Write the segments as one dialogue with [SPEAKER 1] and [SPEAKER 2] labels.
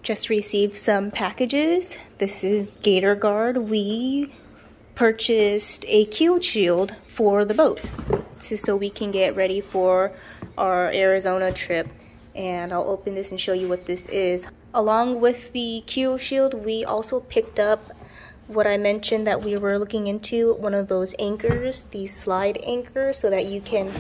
[SPEAKER 1] just received some packages. This is Gator Guard. We purchased a Keel Shield for the boat. This is so we can get ready for our Arizona trip. And I'll open this and show you what this is. Along with the Keel Shield, we also picked up what I mentioned that we were looking into, one of those anchors, these slide anchors, so that you can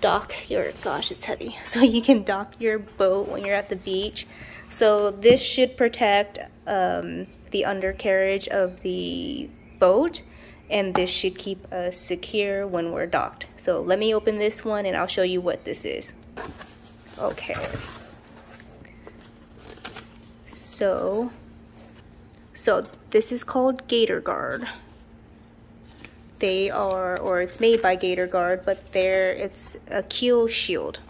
[SPEAKER 1] dock your, gosh, it's heavy, so you can dock your boat when you're at the beach. So this should protect the undercarriage of the boat, and this should keep us secure when we're docked. So let me open this one and I'll show you what this is. Okay. So this is called Gator Guard. They are, or it's made by Gator Guard, but it's a Keel Shield.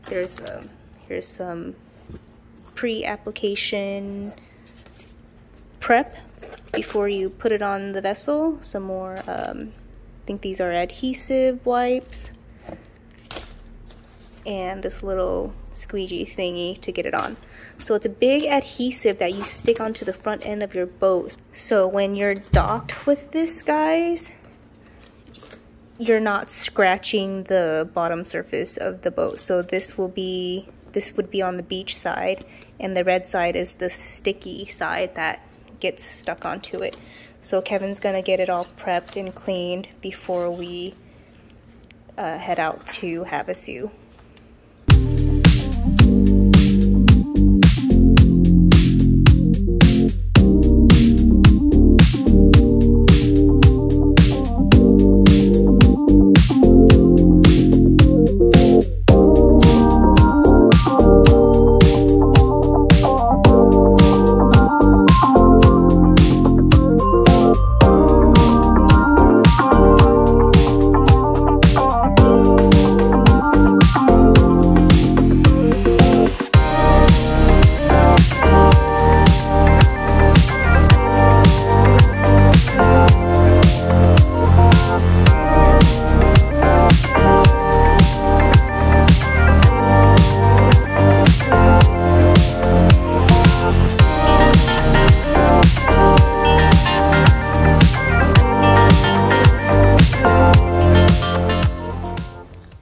[SPEAKER 1] Here's some pre-application prep before you put it on the vessel. Some more, I think these are adhesive wipes, and this little squeegee thingy to get it on. So it's a big adhesive that you stick onto the front end of your boat. So when you're docked with this, guys, you're not scratching the bottom surface of the boat. So this would be on the beach side, and the red side is the sticky side that gets stuck onto it. So Kevin's gonna get it all prepped and cleaned before we head out to Havasu.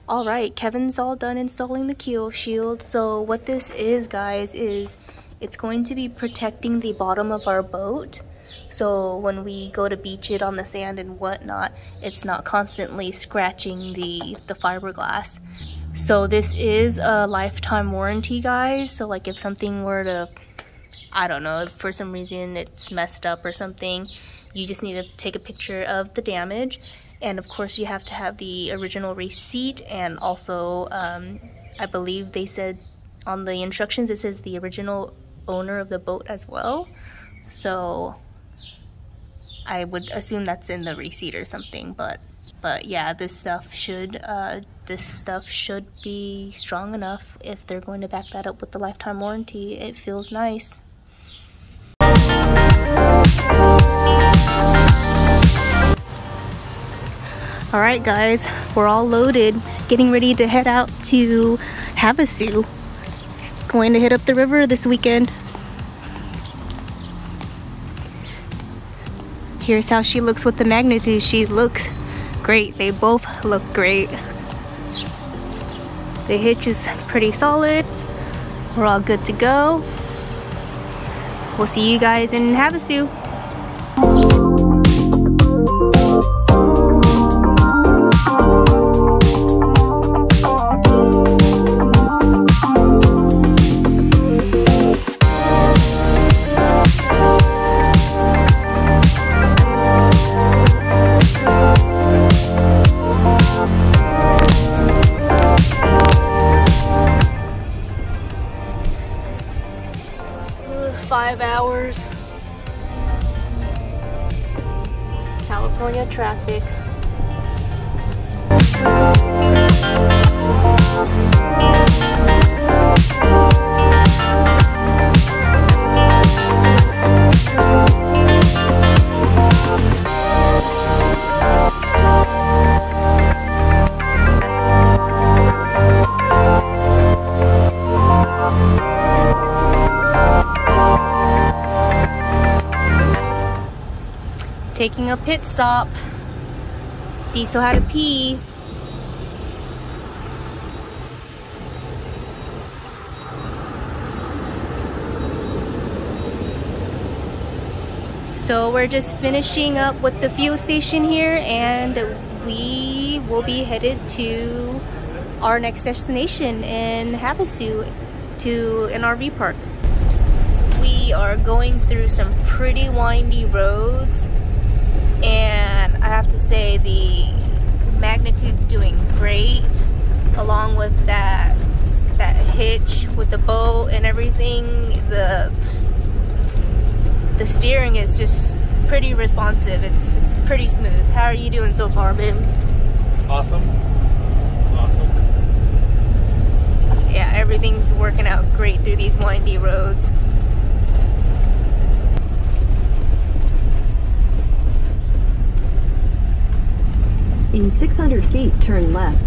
[SPEAKER 1] Alright, Kevin's all done installing the Keel Shield. So what this is, guys, is it's going to be protecting the bottom of our boat. So when we go to beach it on the sand and whatnot, it's not constantly scratching the fiberglass. So this is a lifetime warranty, guys. So like if something were to, I don't know, if for some reason it's messed up or something, you just need to take a picture of the damage. And of course you have to have the original receipt, and also I believe they said on the instructions it says the original owner of the boat as well. So I would assume that's in the receipt or something, but yeah, this stuff should be strong enough if they're going to back that up with the lifetime warranty. It feels nice. Alright guys, we're all loaded, getting ready to head out to Havasu. Going to hit up the river this weekend. Here's how she looks with the Magnitude. She looks great. They both look great. The hitch is pretty solid. We're all good to go. We'll see you guys in Havasu. California traffic. Taking a pit stop. Diesel had to pee. So we're just finishing up with the fuel station here, and we will be headed to our next destination in Havasu, to an RV park. We are going through some pretty windy roads, and I have to say the Magnitude's doing great, along with that hitch with the boat and everything. The steering is just pretty responsive. It's pretty smooth. How are you doing so far, babe?
[SPEAKER 2] Awesome. Awesome.
[SPEAKER 1] Yeah, everything's working out great through these windy roads.
[SPEAKER 3] In 600 feet, turn left.